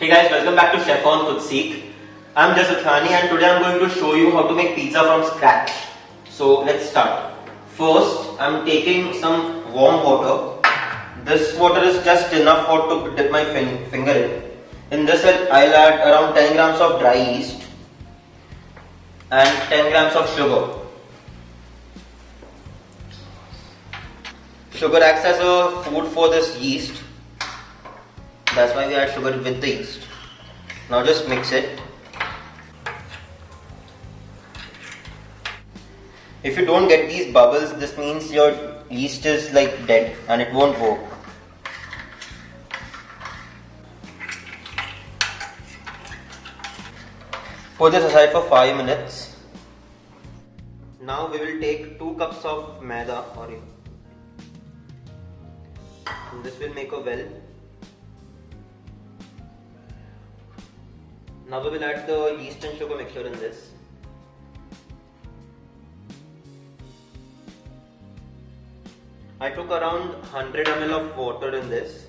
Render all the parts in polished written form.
Hey guys, welcome back to Chef on Khud Seek. I'm Jasathani and today I'm going to show you how to make pizza from scratch. So let's start. First, I'm taking some warm water. This water is just enough hot to dip my finger in. In this I'll add around 10 grams of dry yeast and 10 grams of sugar. Sugar acts as a food for this yeast. That's why we add sugar with the yeast. Now just mix it. If you don't get these bubbles, this means your yeast is like dead and it won't work. Put this aside for 5 minutes. Now we will take 2 cups of maida or this will make a well. Now we will add the yeast and sugar mixture in this. I took around 100 ml of water in this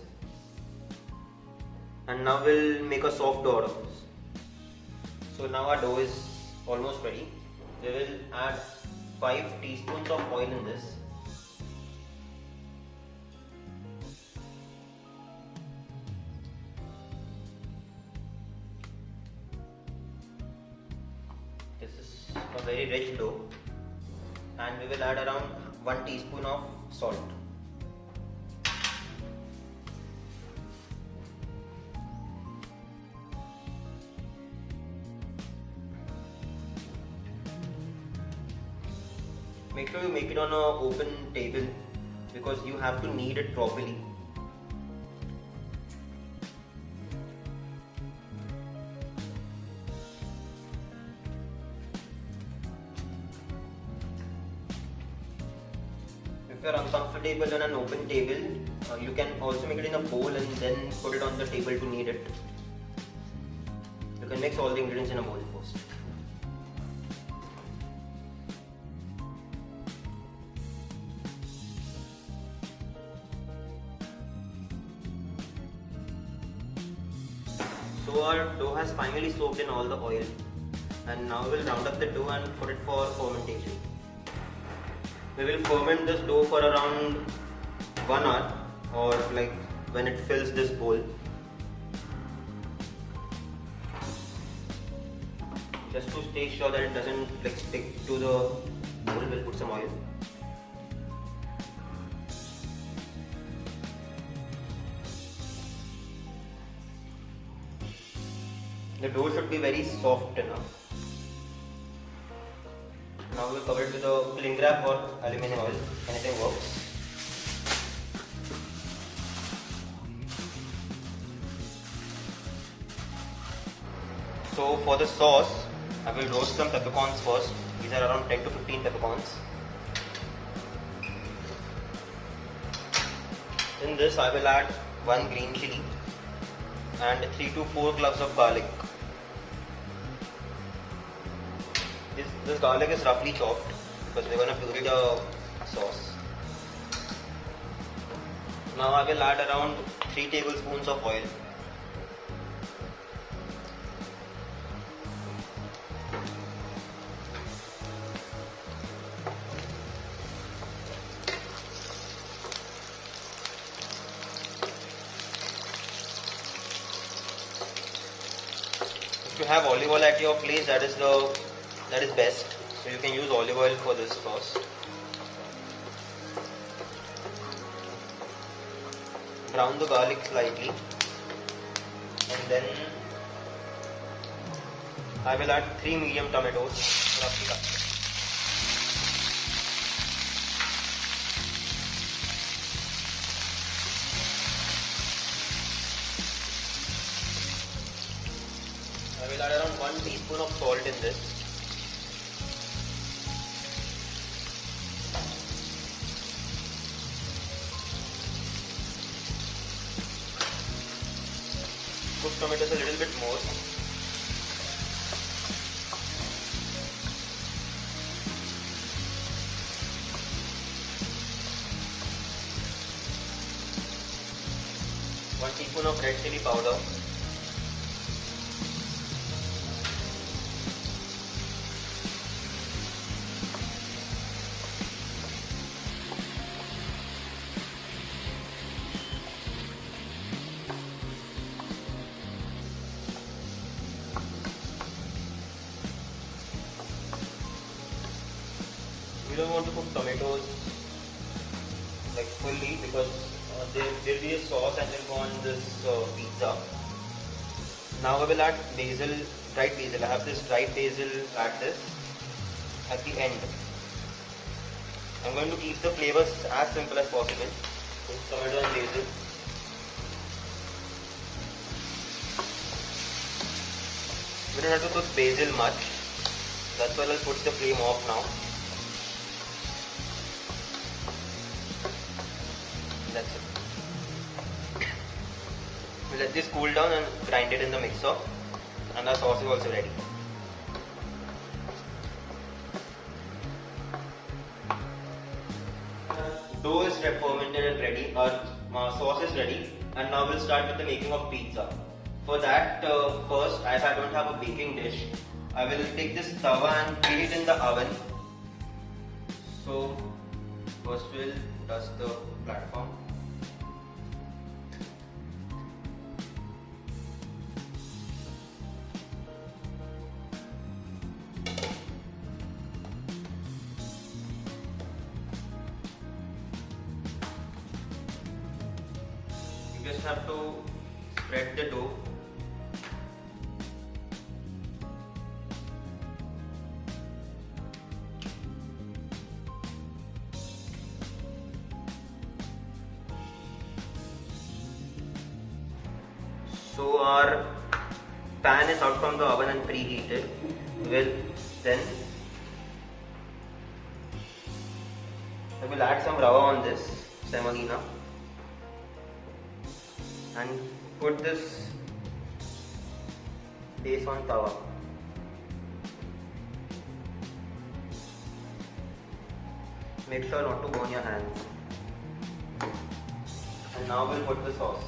and now we'll make a soft dough out of this. So now our dough is almost ready. We will add 5 teaspoons of oil in this. This is a very rich dough and we will add around 1 teaspoon of salt. Make sure you make it on an open table because you have to knead it properly. If you are uncomfortable on an open table, you can also make it in a bowl and then put it on the table to knead it. You can mix all the ingredients in a bowl first. So our dough has finally soaked in all the oil and now we will round up the dough and put it for fermentation. We will ferment this dough for around 1 hour or like when it fills this bowl. Just to stay sure that it doesn't like stick to the bowl, we'll put some oil. The dough should be very soft enough. Now we will cover it with a cling wrap or aluminium oil, anything works. So for the sauce, I will roast some peppercorns first. These are around 10 to 15 peppercorns. In this I will add 1 green chili and 3 to 4 cloves of garlic. This garlic is roughly chopped because we're going to puree the sauce. Now I will add around 3 tablespoons of oil. If you have olive oil at your place, that is best. So you can use olive oil for this first. Brown the garlic slightly and then I will add 3 medium tomatoes roughly cut. I will add around 1 teaspoon of salt in this. Cook tomatoes a little bit more. One teaspoon of red chili powder. to cook tomatoes like fully because there'll be a sauce and will go on this pizza. Now I will add basil, dried basil. I have this dried basil at the end. I'm going to keep the flavors as simple as possible. So tomato and basil. We don't have to cook basil much. That's why I'll put the flame off now. That's it. We'll let this cool down and grind it in the mixer. And our sauce is also ready. Dough is fermented and ready. Our sauce is ready. And now we'll start with the making of pizza. For that, first, as I don't have a baking dish, I will take this tawa and put it in the oven. So, first we'll dust the platform. You just have to spread the dough. So our pan is out from the oven and preheated. We'll then I will add some rava on this semolina and put this base on tawa. Make sure not to burn your hands. And now we'll put the sauce.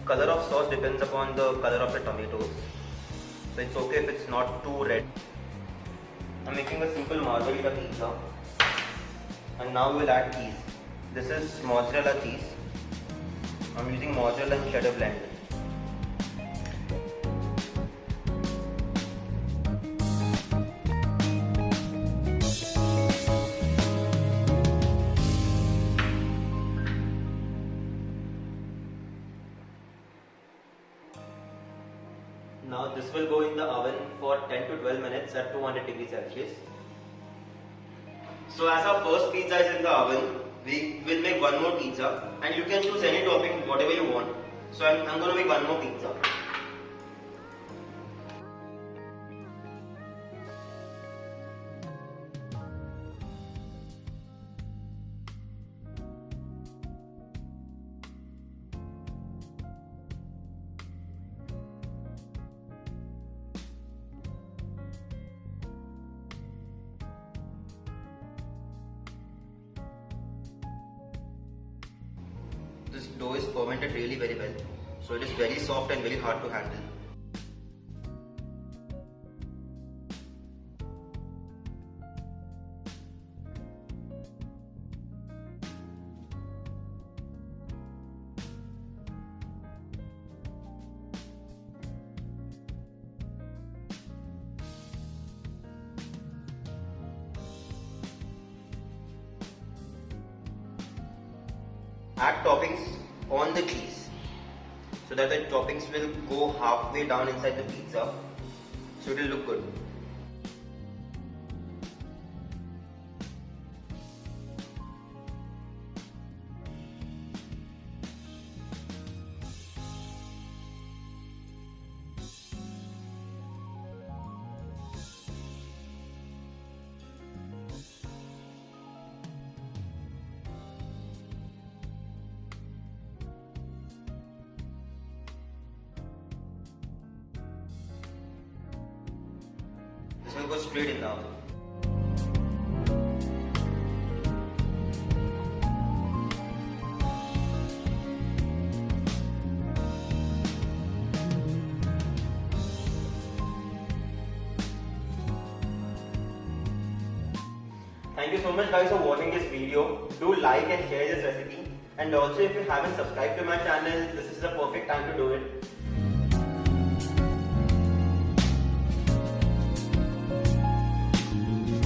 Color of sauce depends upon the color of the tomatoes. So it's okay if it's not too red. I'm making a simple margherita pizza. And now we'll add cheese. This is mozzarella cheese. I'm using mozzarella and cheddar blend. Now this will go in the oven for 10 to 12 minutes at 200 degrees Celsius. So as our first pizza is in the oven, we will make one more pizza and you can choose any topping whatever you want. So I'm going to make one more pizza. This dough is fermented really very well, so it is very soft and very hard to handle. Add toppings on the cheese so that the toppings will go halfway down inside the pizza, so it will look good. This will go straight in the oven. Thank you so much guys for watching this video. Do like and share this recipe, and also if you haven't subscribed to my channel, this is the perfect time to do it.